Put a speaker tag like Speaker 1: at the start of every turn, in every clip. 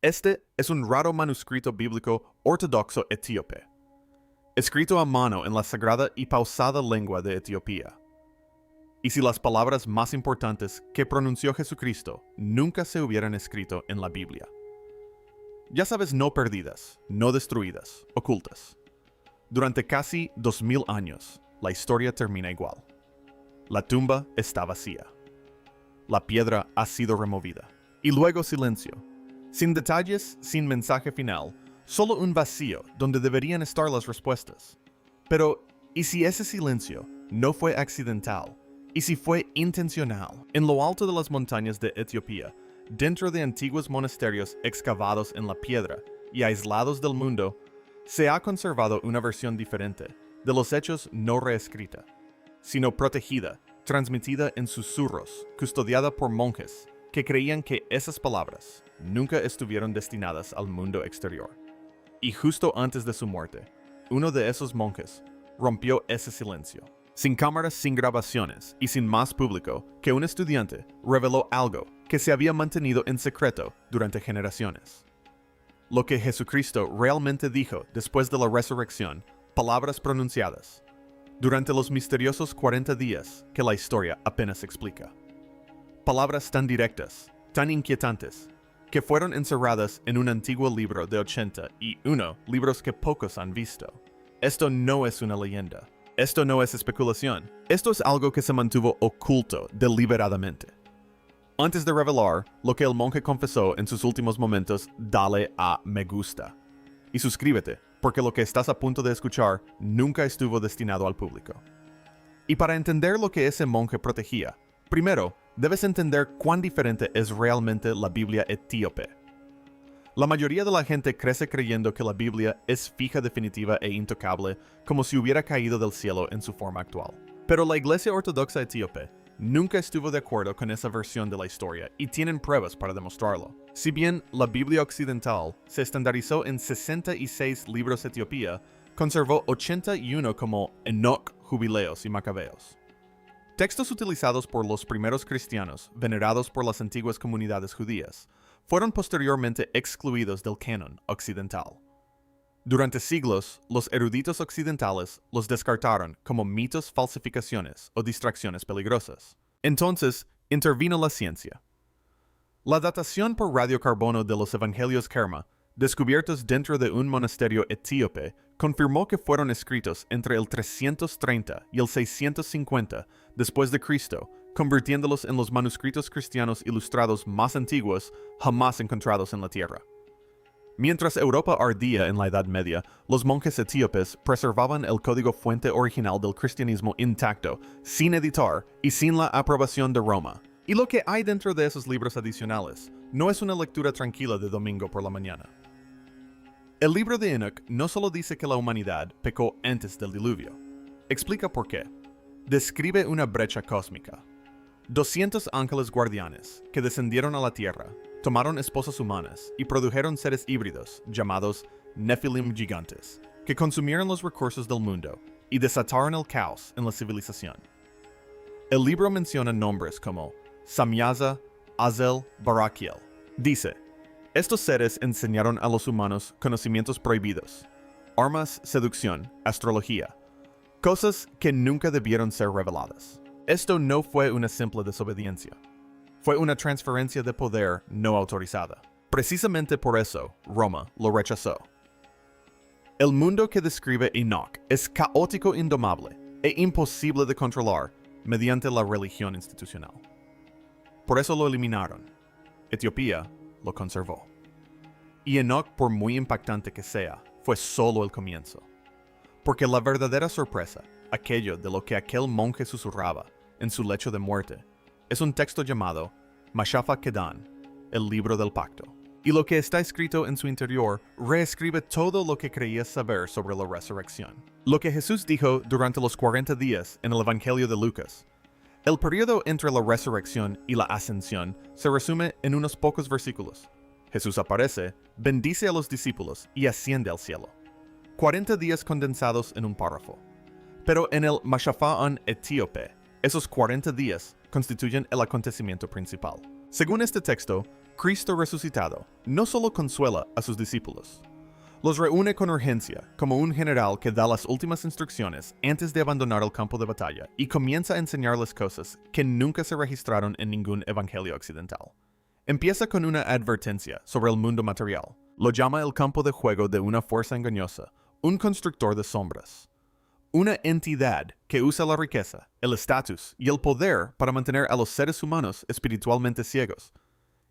Speaker 1: Este es un raro manuscrito bíblico ortodoxo etíope, escrito a mano en la sagrada y pausada lengua de Etiopía. Y si las palabras más importantes que pronunció Jesucristo nunca se hubieran escrito en la Biblia. Ya sabes, no perdidas, no destruidas, ocultas. Durante casi 2000 años, la historia termina igual. La tumba está vacía. La piedra ha sido removida. Y luego silencio. Sin detalles, sin mensaje final, solo un vacío donde deberían estar las respuestas. Pero, ¿y si ese silencio no fue accidental? ¿Y si fue intencional? En lo alto de las montañas de Etiopía, dentro de antiguos monasterios excavados en la piedra y aislados del mundo, se ha conservado una versión diferente de los hechos, no reescrita, sino protegida, transmitida en susurros, custodiada por monjes que creían que esas palabras nunca estuvieron destinadas al mundo exterior. Y justo antes de su muerte, uno de esos monjes rompió ese silencio. Sin cámaras, sin grabaciones y sin más público que un estudiante, reveló algo que se había mantenido en secreto durante generaciones. Lo que Jesucristo realmente dijo después de la resurrección, palabras pronunciadas, durante los misteriosos 40 días que la historia apenas explica. Palabras tan directas, tan inquietantes, que fueron encerradas en un antiguo libro de 81 libros que pocos han visto. Esto no es una leyenda. Esto no es especulación. Esto es algo que se mantuvo oculto deliberadamente. Antes de revelar lo que el monje confesó en sus últimos momentos, dale a me gusta. Y suscríbete, porque lo que estás a punto de escuchar nunca estuvo destinado al público. Y para entender lo que ese monje protegía, primero, debes entender cuán diferente es realmente la Biblia etíope. La mayoría de la gente crece creyendo que la Biblia es fija, definitiva e intocable, como si hubiera caído del cielo en su forma actual. Pero la Iglesia Ortodoxa etíope nunca estuvo de acuerdo con esa versión de la historia y tienen pruebas para demostrarlo. Si bien la Biblia occidental se estandarizó en 66 libros Etiopía, conservó 81 como Enoch, Jubileos y Macabeos. Textos utilizados por los primeros cristianos, venerados por las antiguas comunidades judías, fueron posteriormente excluidos del canon occidental. Durante siglos, los eruditos occidentales los descartaron como mitos, falsificaciones o distracciones peligrosas. Entonces, intervino la ciencia. La datación por radiocarbono de los evangelios Kerma, descubiertos dentro de un monasterio etíope, confirmó que fueron escritos entre el 330 y el 650 después de Cristo, convirtiéndolos en los manuscritos cristianos ilustrados más antiguos jamás encontrados en la tierra. Mientras Europa ardía en la Edad Media, los monjes etíopes preservaban el código fuente original del cristianismo intacto, sin editar y sin la aprobación de Roma. Y lo que hay dentro de esos libros adicionales no es una lectura tranquila de domingo por la mañana. El libro de Enoch no solo dice que la humanidad pecó antes del diluvio, explica por qué. Describe una brecha cósmica. 200 ángeles guardianes que descendieron a la tierra, tomaron esposas humanas y produjeron seres híbridos llamados Nephilim gigantes, que consumieron los recursos del mundo y desataron el caos en la civilización. El libro menciona nombres como Samyaza, Azel, Barakiel. Dice, estos seres enseñaron a los humanos conocimientos prohibidos, armas, seducción, astrología, cosas que nunca debieron ser reveladas. Esto no fue una simple desobediencia. Fue una transferencia de poder no autorizada. Precisamente por eso, Roma lo rechazó. El mundo que describe Enoch es caótico, indomable e imposible de controlar mediante la religión institucional. Por eso lo eliminaron. Etiopía lo conservó. Y Enoch, por muy impactante que sea, fue solo el comienzo. Porque la verdadera sorpresa, aquello de lo que aquel monje susurraba en su lecho de muerte, es un texto llamado Mashafa Kedan, el libro del pacto. Y lo que está escrito en su interior reescribe todo lo que creías saber sobre la resurrección. Lo que Jesús dijo durante los 40 días en el Evangelio de Lucas. El periodo entre la resurrección y la ascensión se resume en unos pocos versículos. Jesús aparece, bendice a los discípulos y asciende al cielo. 40 días condensados en un párrafo. Pero en el Mashafa'an etíope, esos 40 días constituyen el acontecimiento principal. Según este texto, Cristo resucitado no solo consuela a sus discípulos, los reúne con urgencia como un general que da las últimas instrucciones antes de abandonar el campo de batalla y comienza a enseñarles cosas que nunca se registraron en ningún evangelio occidental. Empieza con una advertencia sobre el mundo material. Lo llama el campo de juego de una fuerza engañosa, un constructor de sombras. Una entidad que usa la riqueza, el estatus y el poder para mantener a los seres humanos espiritualmente ciegos.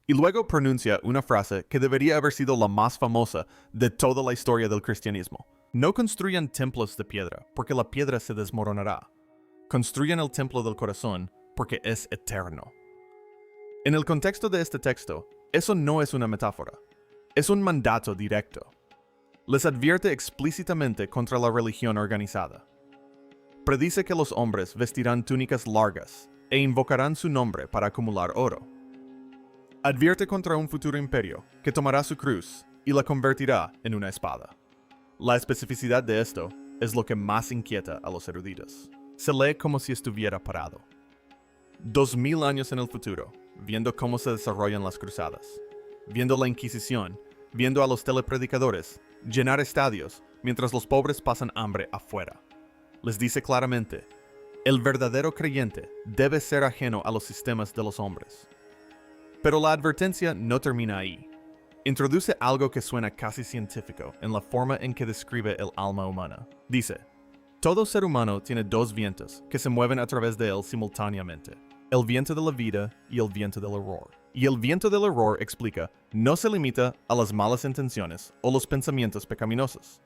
Speaker 1: Y luego pronuncia una frase que debería haber sido la más famosa de toda la historia del cristianismo. No construyan templos de piedra, porque la piedra se desmoronará. Construyan el templo del corazón, porque es eterno. En el contexto de este texto, eso no es una metáfora. Es un mandato directo. Les advierte explícitamente contra la religión organizada. Predice que los hombres vestirán túnicas largas e invocarán su nombre para acumular oro. Advierte contra un futuro imperio que tomará su cruz y la convertirá en una espada. La especificidad de esto es lo que más inquieta a los eruditos. Se lee como si estuviera parado. 2000 años en el futuro, viendo cómo se desarrollan las cruzadas, viendo la Inquisición, viendo a los telepredicadores llenar estadios mientras los pobres pasan hambre afuera. Les dice claramente, el verdadero creyente debe ser ajeno a los sistemas de los hombres. Pero la advertencia no termina ahí. Introduce algo que suena casi científico en la forma en que describe el alma humana. Dice, todo ser humano tiene dos vientos que se mueven a través de él simultáneamente. El viento de la vida y el viento del error. Y el viento del error, explica, no se limita a las malas intenciones o los pensamientos pecaminosos.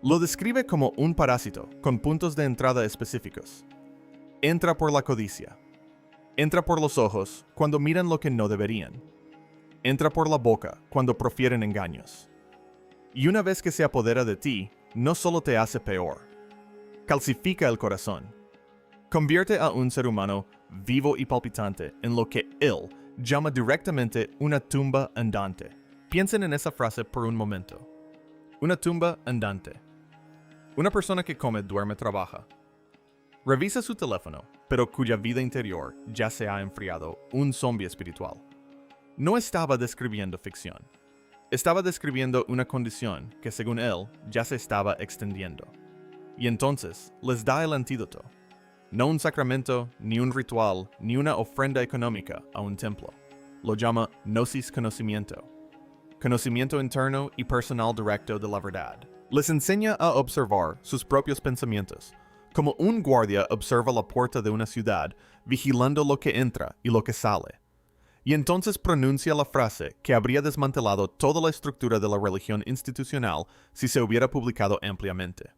Speaker 1: Lo describe como un parásito con puntos de entrada específicos. Entra por la codicia. Entra por los ojos cuando miran lo que no deberían. Entra por la boca cuando profieren engaños. Y una vez que se apodera de ti, no solo te hace peor. Calcifica el corazón. Convierte a un ser humano vivo y palpitante en lo que él llama directamente una tumba andante. Piensen en esa frase por un momento. Una tumba andante. Una persona que come, duerme, trabaja. Revisa su teléfono, pero cuya vida interior ya se ha enfriado, un zombie espiritual. No estaba describiendo ficción. Estaba describiendo una condición que, según él, ya se estaba extendiendo. Y entonces les da el antídoto. No un sacramento, ni un ritual, ni una ofrenda económica a un templo. Lo llama gnosis conocimiento. Conocimiento interno y personal directo de la verdad. Les enseña a observar sus propios pensamientos, como un guardia observa la puerta de una ciudad, vigilando lo que entra y lo que sale. Y entonces pronuncia la frase que habría desmantelado toda la estructura de la religión institucional si se hubiera publicado ampliamente.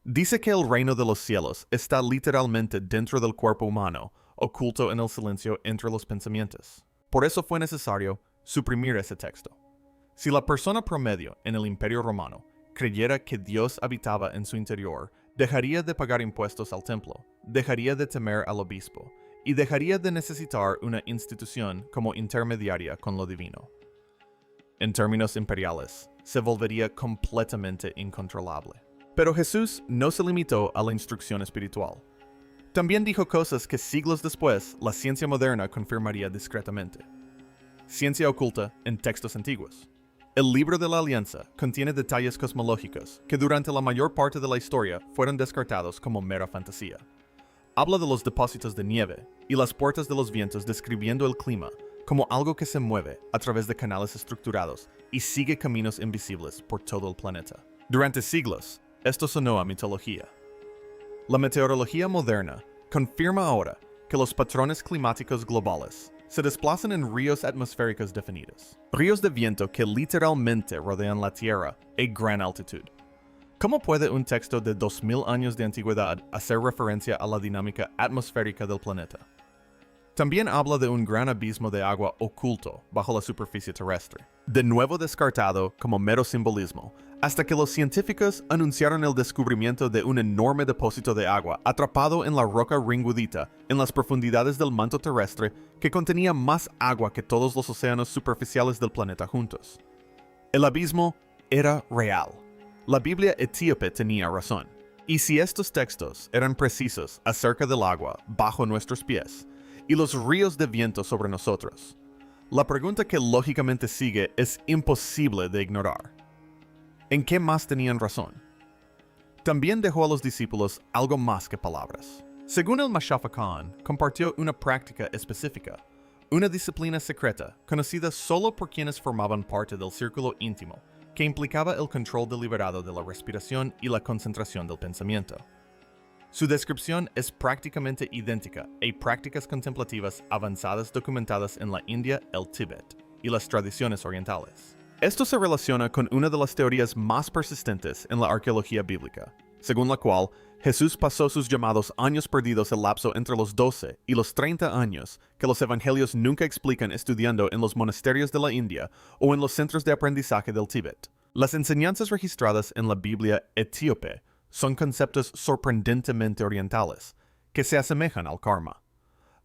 Speaker 1: Dice que el reino de los cielos está literalmente dentro del cuerpo humano, oculto en el silencio entre los pensamientos. Por eso fue necesario suprimir ese texto. Si la persona promedio en el Imperio Romano creyera que Dios habitaba en su interior, dejaría de pagar impuestos al templo, dejaría de temer al obispo, y dejaría de necesitar una institución como intermediaria con lo divino. En términos imperiales, se volvería completamente incontrolable. Pero Jesús no se limitó a la instrucción espiritual. También dijo cosas que siglos después la ciencia moderna confirmaría discretamente. Ciencia oculta en textos antiguos. El libro de la Alianza contiene detalles cosmológicos que durante la mayor parte de la historia fueron descartados como mera fantasía. Habla de los depósitos de nieve y las puertas de los vientos describiendo el clima como algo que se mueve a través de canales estructurados y sigue caminos invisibles por todo el planeta. Durante siglos, esto sonó a mitología. La meteorología moderna confirma ahora que los patrones climáticos globales se desplazan en ríos atmosféricos definidos. Ríos de viento que literalmente rodean la Tierra a gran altitud. ¿Cómo puede un texto de 2000 años de antigüedad hacer referencia a la dinámica atmosférica del planeta? También habla de un gran abismo de agua oculto bajo la superficie terrestre, de nuevo descartado como mero simbolismo, hasta que los científicos anunciaron el descubrimiento de un enorme depósito de agua atrapado en la roca ringudita en las profundidades del manto terrestre que contenía más agua que todos los océanos superficiales del planeta juntos. El abismo era real. La Biblia etíope tenía razón. Y si estos textos eran precisos acerca del agua bajo nuestros pies, y los ríos de viento sobre nosotros, La pregunta que lógicamente sigue es imposible de ignorar. ¿En qué más tenían razón? También dejó a los discípulos algo más que palabras. Según el Mashafa Khan, compartió una práctica específica, una disciplina secreta, conocida solo por quienes formaban parte del círculo íntimo, que implicaba el control deliberado de la respiración y la concentración del pensamiento. Su descripción es prácticamente idéntica a prácticas contemplativas avanzadas documentadas en la India, el Tíbet y las tradiciones orientales. Esto se relaciona con una de las teorías más persistentes en la arqueología bíblica, según la cual Jesús pasó sus llamados años perdidos el lapso entre los 12 y los 30 años que los evangelios nunca explican estudiando en los monasterios de la India o en los centros de aprendizaje del Tíbet. Las enseñanzas registradas en la Biblia etíope son conceptos sorprendentemente orientales, que se asemejan al karma.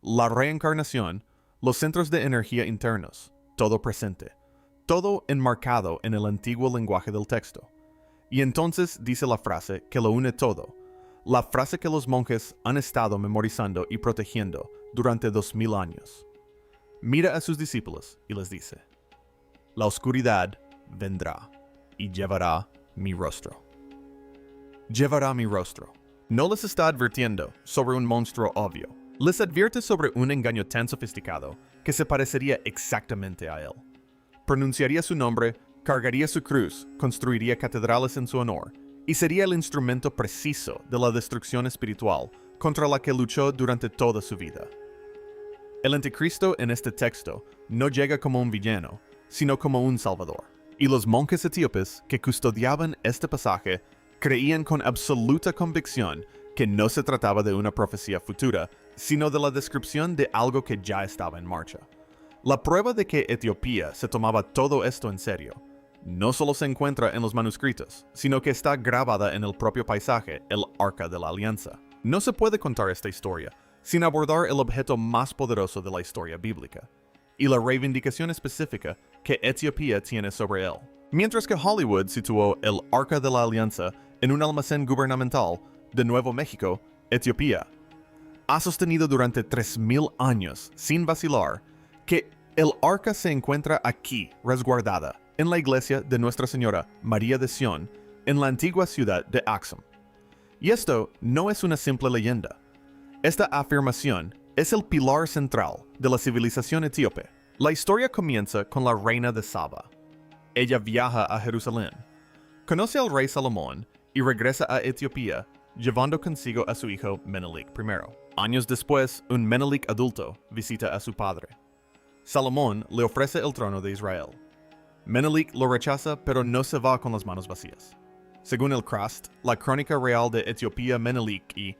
Speaker 1: La reencarnación, los centros de energía internos, todo presente, todo enmarcado en el antiguo lenguaje del texto. Y entonces dice la frase que lo une todo, la frase que los monjes han estado memorizando y protegiendo durante 2000 años. Mira a sus discípulos y les dice, la oscuridad vendrá y llevará mi rostro. Llevará mi rostro. No les está advirtiendo sobre un monstruo obvio. Les advierte sobre un engaño tan sofisticado que se parecería exactamente a él. Pronunciaría su nombre, cargaría su cruz, construiría catedrales en su honor, y sería el instrumento preciso de la destrucción espiritual contra la que luchó durante toda su vida. El anticristo en este texto no llega como un villano, sino como un salvador. Y los monjes etíopes que custodiaban este pasaje creían con absoluta convicción que no se trataba de una profecía futura, sino de la descripción de algo que ya estaba en marcha. La prueba de que Etiopía se tomaba todo esto en serio no solo se encuentra en los manuscritos, sino que está grabada en el propio paisaje, el Arca de la Alianza. No se puede contar esta historia sin abordar el objeto más poderoso de la historia bíblica, y la reivindicación específica que Etiopía tiene sobre él. Mientras que Hollywood situó el Arca de la Alianza en un almacén gubernamental de Nuevo México, Etiopía ha sostenido durante 3000 años, sin vacilar, que el arca se encuentra aquí, resguardada, en la iglesia de Nuestra Señora María de Sion, en la antigua ciudad de Axum. Y esto no es una simple leyenda. Esta afirmación es el pilar central de la civilización etíope. La historia comienza con la reina de Saba. Ella viaja a Jerusalén, conoce al rey Salomón y regresa a Etiopía, llevando consigo a su hijo Menelik I. Años después, un Menelik adulto visita a su padre. Salomón le ofrece el trono de Israel. Menelik lo rechaza, pero no se va con las manos vacías. Según el Krast, la crónica real de Etiopía Menelik y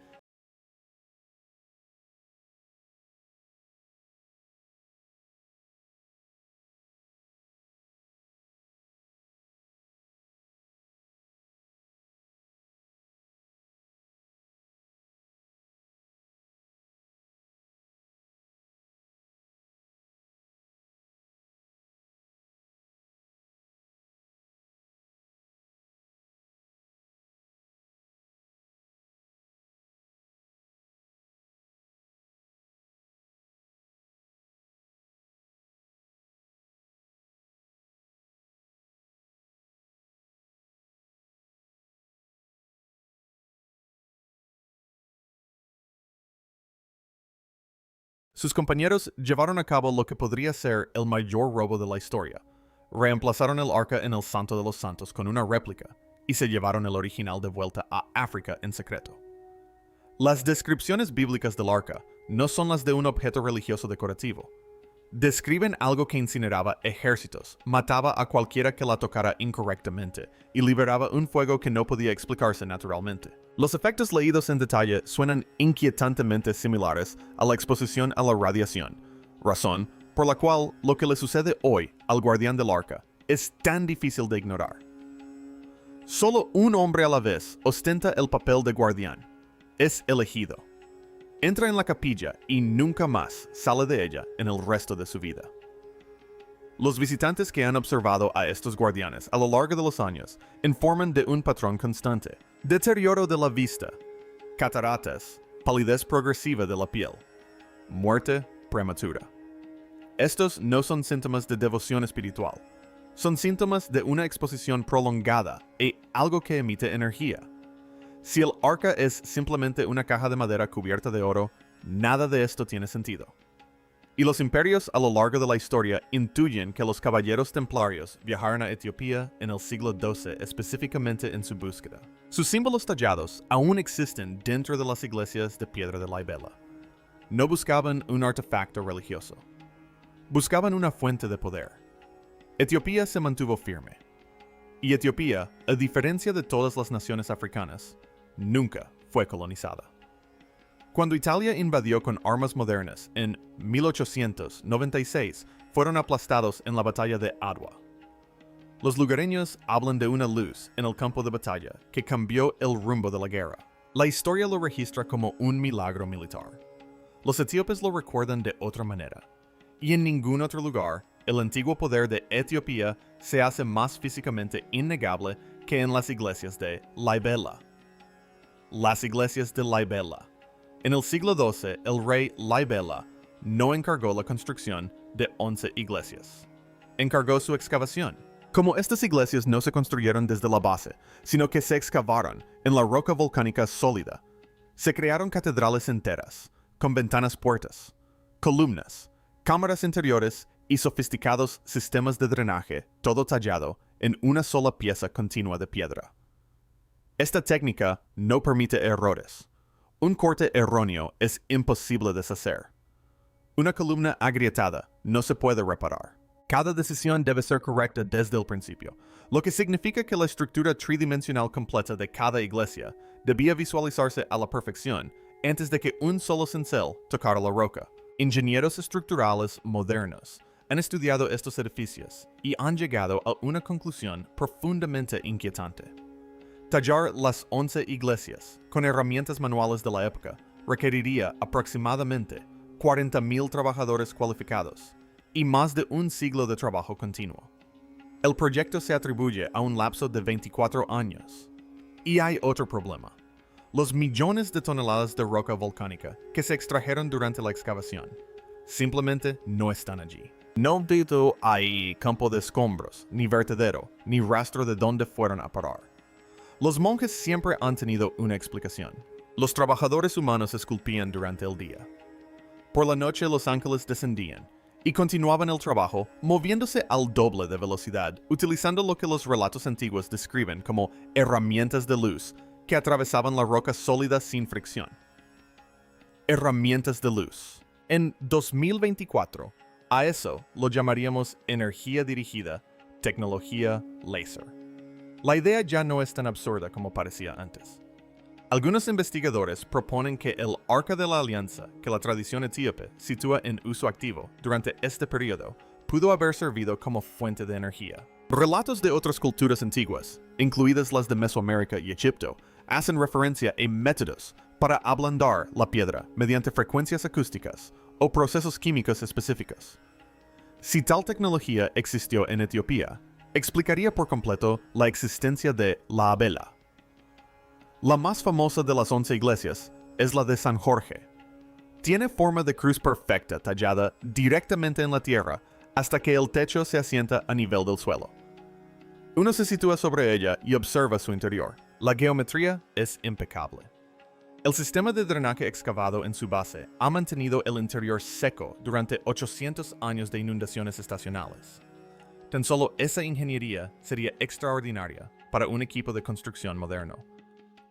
Speaker 1: sus compañeros llevaron a cabo lo que podría ser el mayor robo de la historia. Reemplazaron el arca en el Santo de los Santos con una réplica y se llevaron el original de vuelta a África en secreto. Las descripciones bíblicas del arca no son las de un objeto religioso decorativo. Describen algo que incineraba ejércitos, mataba a cualquiera que la tocara incorrectamente y liberaba un fuego que no podía explicarse naturalmente. Los efectos leídos en detalle suenan inquietantemente similares a la exposición a la radiación, razón por la cual lo que le sucede hoy al guardián del arca es tan difícil de ignorar. Solo un hombre a la vez ostenta el papel de guardián. Es elegido. Entra en la capilla y nunca más sale de ella en el resto de su vida. Los visitantes que han observado a estos guardianes a lo largo de los años informan de un patrón constante: deterioro de la vista, cataratas, palidez progresiva de la piel, muerte prematura. Estos no son síntomas de devoción espiritual. Son síntomas de una exposición prolongada y algo que emite energía. Si el arca es simplemente una caja de madera cubierta de oro, nada de esto tiene sentido. Y los imperios a lo largo de la historia intuyen que los caballeros templarios viajaron a Etiopía en el siglo XII específicamente en su búsqueda. Sus símbolos tallados aún existen dentro de las iglesias de piedra de Libela. No buscaban un artefacto religioso. Buscaban una fuente de poder. Etiopía se mantuvo firme. Y Etiopía, a diferencia de todas las naciones africanas, nunca fue colonizada. Cuando Italia invadió con armas modernas en 1896, fueron aplastados en la batalla de Adwa. Los lugareños hablan de una luz en el campo de batalla que cambió el rumbo de la guerra. La historia lo registra como un milagro militar. Los etíopes lo recuerdan de otra manera. Y en ningún otro lugar, el antiguo poder de Etiopía se hace más físicamente innegable que en las iglesias de Libela. Las iglesias de Libela. En el siglo XII, el rey Libela no encargó la construcción de 11 iglesias. Encargó su excavación. Como estas iglesias no se construyeron desde la base, sino que se excavaron en la roca volcánica sólida, se crearon catedrales enteras, con ventanas puertas, columnas, cámaras interiores y sofisticados sistemas de drenaje, todo tallado en una sola pieza continua de piedra. Esta técnica no permite errores. Un corte erróneo es imposible deshacer. Una columna agrietada no se puede reparar. Cada decisión debe ser correcta desde el principio, lo que significa que la estructura tridimensional completa de cada iglesia debía visualizarse a la perfección antes de que un solo cincel tocara la roca. Ingenieros estructurales modernos han estudiado estos edificios y han llegado a una conclusión profundamente inquietante. Tallar las 11 iglesias con herramientas manuales de la época requeriría aproximadamente 40,000 trabajadores cualificados y más de un siglo de trabajo continuo. El proyecto se atribuye a un lapso de 24 años. Y hay otro problema. Los millones de toneladas de roca volcánica que se extrajeron durante la excavación simplemente no están allí. No veo ahí campo de escombros, ni vertedero, ni rastro de dónde fueron a parar. Los monjes siempre han tenido una explicación. Los trabajadores humanos esculpían durante el día. Por la noche los ángeles descendían y continuaban el trabajo moviéndose al doble de velocidad, utilizando lo que los relatos antiguos describen como herramientas de luz que atravesaban la roca sólida sin fricción. Herramientas de luz. En 2024, a eso lo llamaríamos energía dirigida, tecnología láser. La idea ya no es tan absurda como parecía antes. Algunos investigadores proponen que el Arca de la Alianza, que la tradición etíope sitúa en uso activo durante este periodo, pudo haber servido como fuente de energía. Relatos de otras culturas antiguas, incluidas las de Mesoamérica y Egipto, hacen referencia a métodos para ablandar la piedra mediante frecuencias acústicas o procesos químicos específicos. Si tal tecnología existió en Etiopía, explicaría por completo la existencia de la vela. La más famosa de las 11 iglesias es la de San Jorge. Tiene forma de cruz perfecta tallada directamente en la tierra hasta que el techo se asienta a nivel del suelo. Uno se sitúa sobre ella y observa su interior. La geometría es impecable. El sistema de drenaje excavado en su base ha mantenido el interior seco durante 800 años de inundaciones estacionales. Tan solo esa ingeniería sería extraordinaria para un equipo de construcción moderno.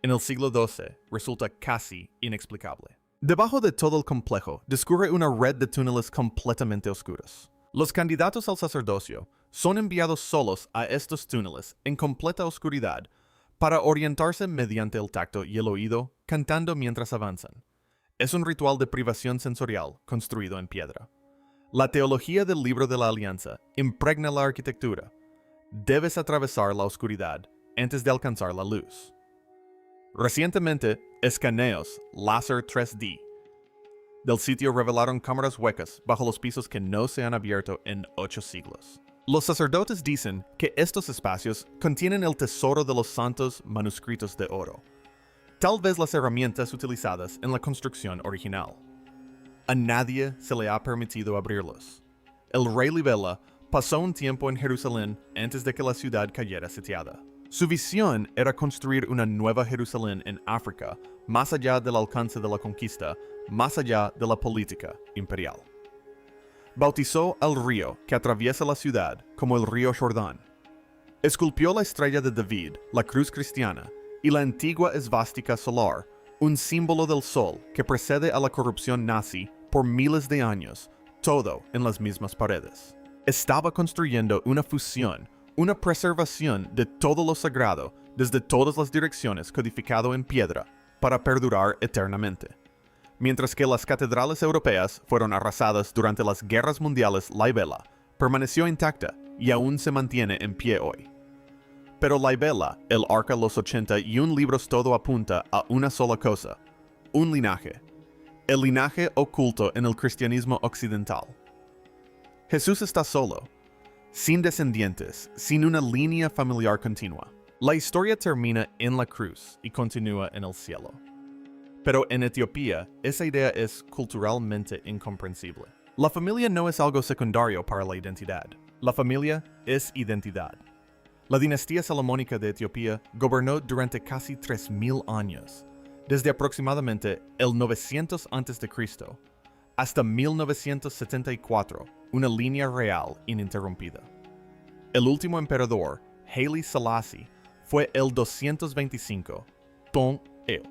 Speaker 1: En el siglo XII resulta casi inexplicable. Debajo de todo el complejo discurre una red de túneles completamente oscuros. Los candidatos al sacerdocio son enviados solos a estos túneles en completa oscuridad para orientarse mediante el tacto y el oído, cantando mientras avanzan. Es un ritual de privación sensorial construido en piedra. La teología del libro de la Alianza impregna la arquitectura. Debes atravesar la oscuridad antes de alcanzar la luz. Recientemente, escaneos láser 3D del sitio revelaron cámaras huecas bajo los pisos que no se han abierto en 8 siglos. Los sacerdotes dicen que estos espacios contienen el tesoro de los santos manuscritos de oro, tal vez las herramientas utilizadas en la construcción original. A nadie se le ha permitido abrirlos. el rey Libela pasó un tiempo en Jerusalén antes de que la ciudad cayera sitiada. Su visión era construir una nueva Jerusalén en África, más allá del alcance de la conquista, más allá de la política imperial. Bautizó al río que atraviesa la ciudad como el río Jordán. Esculpió la estrella de David, la cruz cristiana, y la antigua esvástica solar, un símbolo del sol que precede a la corrupción nazi por miles de años, todo en las mismas paredes. Estaba construyendo una fusión, una preservación de todo lo sagrado desde todas las direcciones codificado en piedra para perdurar eternamente. Mientras que las catedrales europeas fueron arrasadas durante las guerras mundiales, la Libela permaneció intacta y aún se mantiene en pie hoy. Pero la Libela, el Arca los 80 y un libros todo apunta a una sola cosa, un linaje. El linaje oculto en el cristianismo occidental. Jesús está solo, sin descendientes, sin una línea familiar continua. La historia termina en la cruz y continúa en el cielo. Pero en Etiopía, esa idea es culturalmente incomprensible. La familia no es algo secundario para la identidad. La familia es identidad. La dinastía salomónica de Etiopía gobernó durante casi 3000 años, desde aproximadamente el 900 a.C. hasta 1974, una línea real ininterrumpida. El último emperador, Haile Selassie, fue el 225, Ton-eo,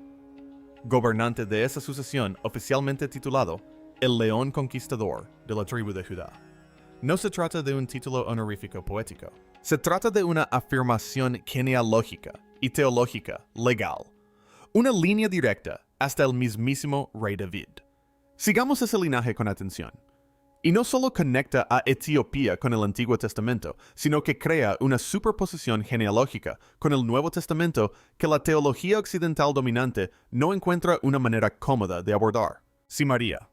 Speaker 1: gobernante de esa sucesión oficialmente titulado el León Conquistador de la tribu de Judá. No se trata de un título honorífico poético. Se trata de una afirmación genealógica y teológica legal. Una línea directa hasta el mismísimo rey David. Sigamos ese linaje con atención. Y no solo conecta a Etiopía con el Antiguo Testamento, sino que crea una superposición genealógica con el Nuevo Testamento que la teología occidental dominante no encuentra una manera cómoda de abordar. Si María,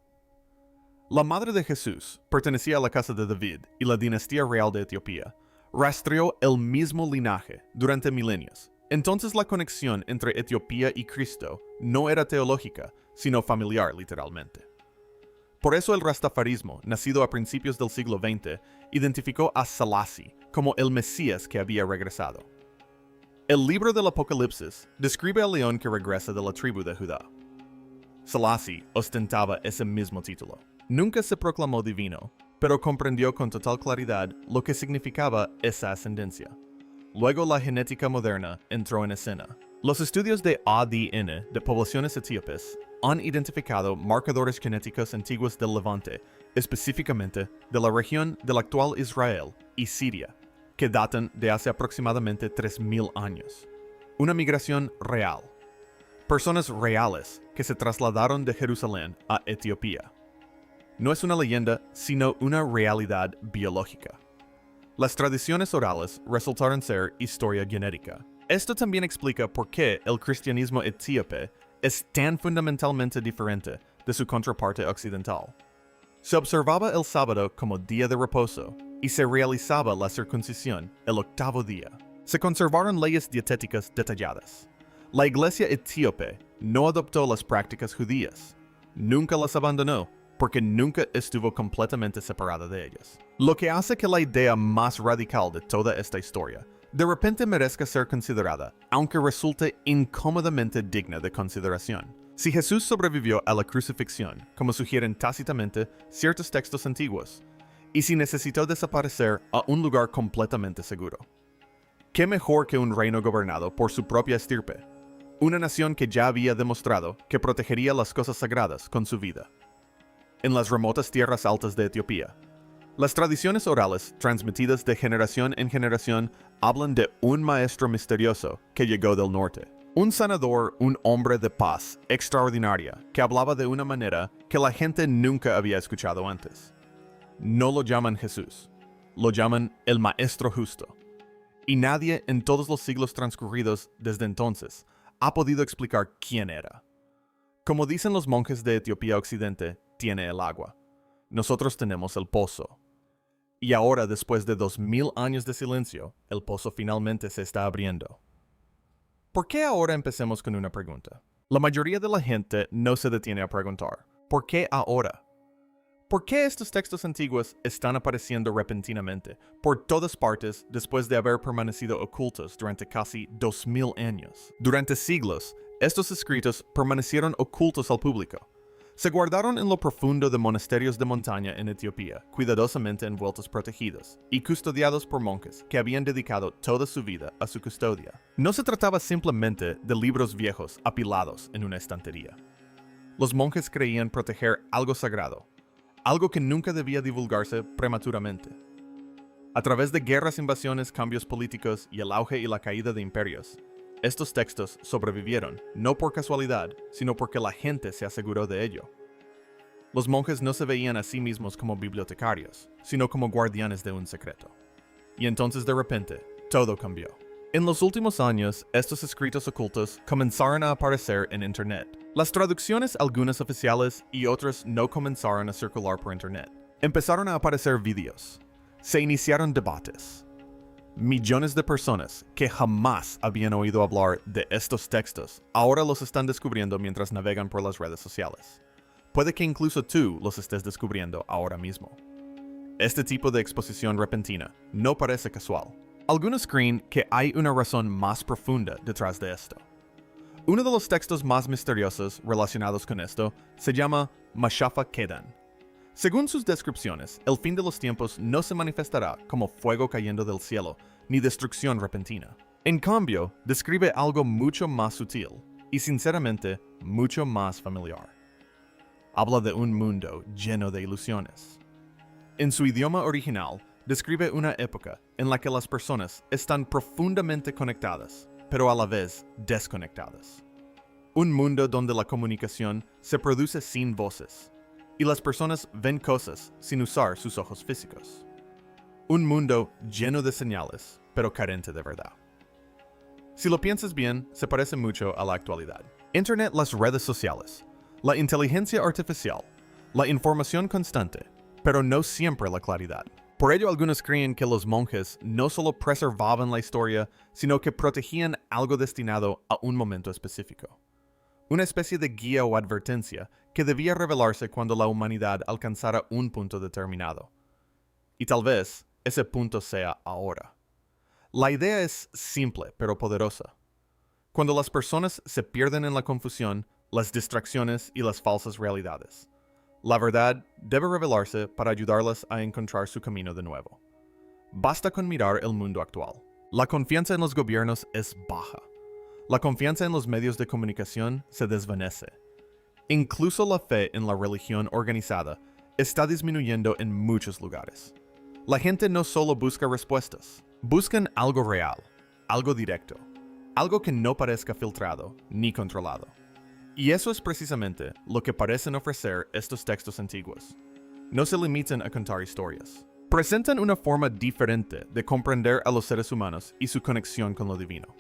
Speaker 1: la madre de Jesús, pertenecía a la casa de David y la dinastía real de Etiopía, rastreó el mismo linaje durante milenios. Entonces la conexión entre Etiopía y Cristo no era teológica, sino familiar literalmente. Por eso el rastafarismo, nacido a principios del siglo XX, identificó a Selassie como el Mesías que había regresado. El libro del Apocalipsis describe al león que regresa de la tribu de Judá. Selassie ostentaba ese mismo título. Nunca se proclamó divino, pero comprendió con total claridad lo que significaba esa ascendencia. Luego la genética moderna entró en escena. Los estudios de ADN de poblaciones etíopes han identificado marcadores genéticos antiguos del Levante, específicamente de la región del actual Israel y Siria, que datan de hace aproximadamente 3000 años. Una migración real. Personas reales que se trasladaron de Jerusalén a Etiopía. No es una leyenda, sino una realidad biológica. Las tradiciones orales resultaron ser historia genética. Esto también explica por qué el cristianismo etíope es tan fundamentalmente diferente de su contraparte occidental. Se observaba el sábado como día de reposo y se realizaba la circuncisión el 8º día. Se conservaron leyes dietéticas detalladas. La iglesia etíope no adoptó las prácticas judías. Nunca las abandonó, porque nunca estuvo completamente separada de ellas. Lo que hace que la idea más radical de toda esta historia de repente merezca ser considerada, aunque resulte incómodamente digna de consideración. Si Jesús sobrevivió a la crucifixión, como sugieren tácitamente ciertos textos antiguos, y si necesitó desaparecer a un lugar completamente seguro. ¿Qué mejor que un reino gobernado por su propia estirpe? Una nación que ya había demostrado que protegería las cosas sagradas con su vida. En las remotas tierras altas de Etiopía, las tradiciones orales, transmitidas de generación en generación, hablan de un maestro misterioso que llegó del norte. Un sanador, un hombre de paz extraordinaria, que hablaba de una manera que la gente nunca había escuchado antes. No lo llaman Jesús, lo llaman el Maestro Justo. Y nadie en todos los siglos transcurridos desde entonces ha podido explicar quién era. Como dicen los monjes de Etiopía Occidente, tiene el agua. Nosotros tenemos el pozo. Y ahora, después de 2000 años de silencio, el pozo finalmente se está abriendo. ¿Por qué ahora empecemos con una pregunta? La mayoría de la gente no se detiene a preguntar, ¿por qué ahora? ¿Por qué estos textos antiguos están apareciendo repentinamente por todas partes después de haber permanecido ocultos durante casi 2000 años? Durante siglos, estos escritos permanecieron ocultos al público. Se guardaron en lo profundo de monasterios de montaña en Etiopía, cuidadosamente envueltos protegidos, y custodiados por monjes que habían dedicado toda su vida a su custodia. No se trataba simplemente de libros viejos apilados en una estantería. Los monjes creían proteger algo sagrado, algo que nunca debía divulgarse prematuramente. A través de guerras, invasiones, cambios políticos y el auge y la caída de imperios, estos textos sobrevivieron, no por casualidad, sino porque la gente se aseguró de ello. Los monjes no se veían a sí mismos como bibliotecarios, sino como guardianes de un secreto. Y entonces de repente, todo cambió. En los últimos años, estos escritos ocultos comenzaron a aparecer en Internet. Las traducciones, algunas oficiales y otras no, comenzaron a circular por Internet. Empezaron a aparecer vídeos. Se iniciaron debates. Millones de personas que jamás habían oído hablar de estos textos ahora los están descubriendo mientras navegan por las redes sociales. Puede que incluso tú los estés descubriendo ahora mismo. Este tipo de exposición repentina no parece casual. Algunos creen que hay una razón más profunda detrás de esto. Uno de los textos más misteriosos relacionados con esto se llama Mashafa Kedan. Según sus descripciones, el fin de los tiempos no se manifestará como fuego cayendo del cielo, ni destrucción repentina. En cambio, describe algo mucho más sutil y, sinceramente, mucho más familiar. Habla de un mundo lleno de ilusiones. En su idioma original, describe una época en la que las personas están profundamente conectadas, pero a la vez desconectadas. Un mundo donde la comunicación se produce sin voces, y las personas ven cosas sin usar sus ojos físicos. Un mundo lleno de señales, pero carente de verdad. Si lo piensas bien, se parece mucho a la actualidad. Internet, las redes sociales, la inteligencia artificial, la información constante, pero no siempre la claridad. Por ello, algunos creen que los monjes no solo preservaban la historia, sino que protegían algo destinado a un momento específico. Una especie de guía o advertencia que debía revelarse cuando la humanidad alcanzara un punto determinado. Y tal vez ese punto sea ahora. La idea es simple pero poderosa. Cuando las personas se pierden en la confusión, las distracciones y las falsas realidades, la verdad debe revelarse para ayudarlas a encontrar su camino de nuevo. Basta con mirar el mundo actual. La confianza en los gobiernos es baja. La confianza en los medios de comunicación se desvanece. Incluso la fe en la religión organizada está disminuyendo en muchos lugares. La gente no solo busca respuestas, buscan algo real, algo directo, algo que no parezca filtrado ni controlado. Y eso es precisamente lo que parecen ofrecer estos textos antiguos. No se limitan a contar historias. Presentan una forma diferente de comprender a los seres humanos y su conexión con lo divino.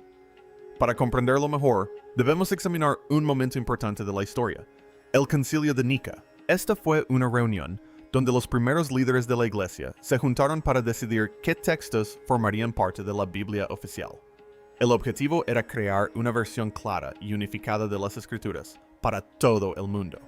Speaker 1: Para comprenderlo mejor, debemos examinar un momento importante de la historia, el Concilio de Nica. Esta fue una reunión donde los primeros líderes de la Iglesia se juntaron para decidir qué textos formarían parte de la Biblia oficial. El objetivo era crear una versión clara y unificada de las Escrituras para todo el mundo.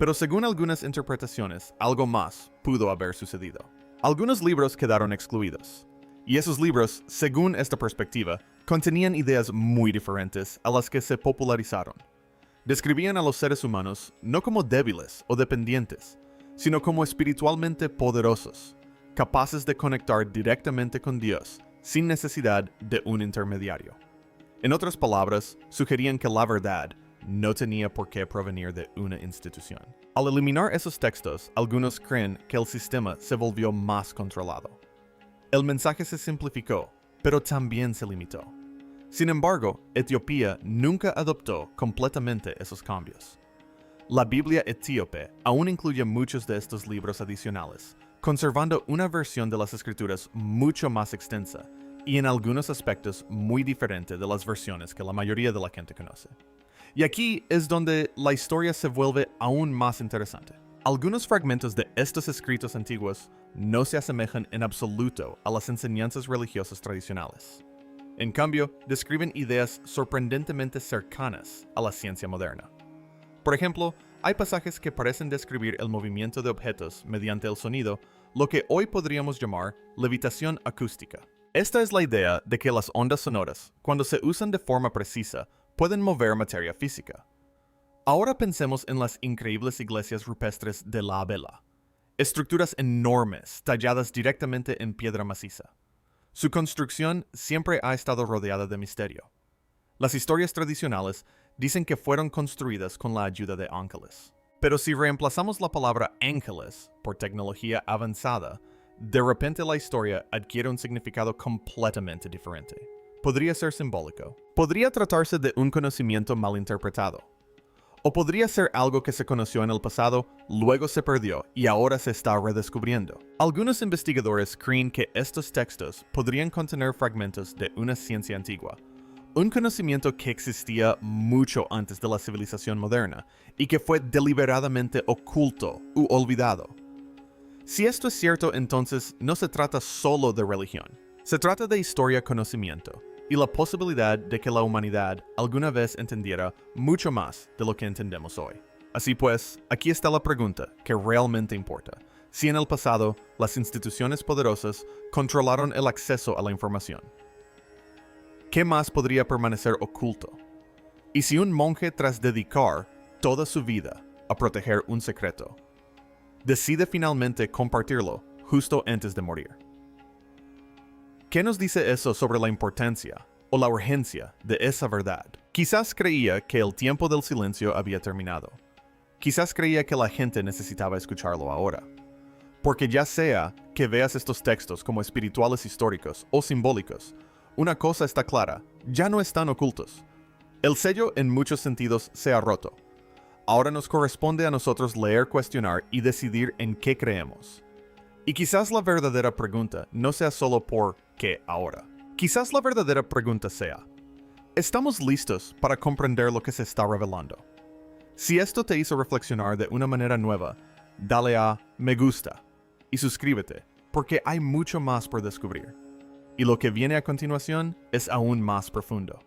Speaker 1: Pero según algunas interpretaciones, algo más pudo haber sucedido. Algunos libros quedaron excluidos. Y esos libros, según esta perspectiva, contenían ideas muy diferentes a las que se popularizaron. Describían a los seres humanos no como débiles o dependientes, sino como espiritualmente poderosos, capaces de conectar directamente con Dios sin necesidad de un intermediario. En otras palabras, sugerían que la verdad no tenía por qué provenir de una institución. Al eliminar esos textos, algunos creen que el sistema se volvió más controlado. El mensaje se simplificó, pero también se limitó. Sin embargo, Etiopía nunca adoptó completamente esos cambios. La Biblia etíope aún incluye muchos de estos libros adicionales, conservando una versión de las Escrituras mucho más extensa y en algunos aspectos muy diferente de las versiones que la mayoría de la gente conoce. Y aquí es donde la historia se vuelve aún más interesante. Algunos fragmentos de estos escritos antiguos no se asemejan en absoluto a las enseñanzas religiosas tradicionales. En cambio, describen ideas sorprendentemente cercanas a la ciencia moderna. Por ejemplo, Hay pasajes que parecen describir el movimiento de objetos mediante el sonido, lo que hoy podríamos llamar levitación acústica. Esta es la idea de que las ondas sonoras, cuando se usan de forma precisa, pueden mover materia física. Ahora pensemos en las increíbles iglesias rupestres de La Vela. Estructuras enormes, talladas directamente en piedra maciza. Su construcción siempre ha estado rodeada de misterio. Las historias tradicionales dicen que fueron construidas con la ayuda de ángeles. Pero si reemplazamos la palabra ángeles por tecnología avanzada, de repente la historia adquiere un significado completamente diferente. Podría ser simbólico. Podría tratarse de un conocimiento mal interpretado. O podría ser algo que se conoció en el pasado, luego se perdió y ahora se está redescubriendo. Algunos investigadores creen que estos textos podrían contener fragmentos de una ciencia antigua, un conocimiento que existía mucho antes de la civilización moderna y que fue deliberadamente oculto u olvidado. Si esto es cierto, entonces no se trata solo de religión. Se trata de historia-conocimiento y la posibilidad de que la humanidad alguna vez entendiera mucho más de lo que entendemos hoy. Así pues, aquí está la pregunta que realmente importa. Si en el pasado las instituciones poderosas controlaron el acceso a la información, ¿qué más podría permanecer oculto? Y si un monje, tras dedicar toda su vida a proteger un secreto, decide finalmente compartirlo justo antes de morir? ¿Qué nos dice eso sobre la importancia o la urgencia de esa verdad? Quizás creía que el tiempo del silencio había terminado. Quizás creía que la gente necesitaba escucharlo ahora. Porque ya sea que veas estos textos como espirituales históricos o simbólicos, una cosa está clara, ya no están ocultos. El sello en muchos sentidos se ha roto. Ahora nos corresponde a nosotros leer, cuestionar y decidir en qué creemos. Y quizás la verdadera pregunta no sea solo por qué ahora. Quizás la verdadera pregunta sea, ¿estamos listos para comprender lo que se está revelando? Si esto te hizo reflexionar de una manera nueva, dale a me gusta y suscríbete, porque hay mucho más por descubrir. Y lo que viene a continuación es aún más profundo.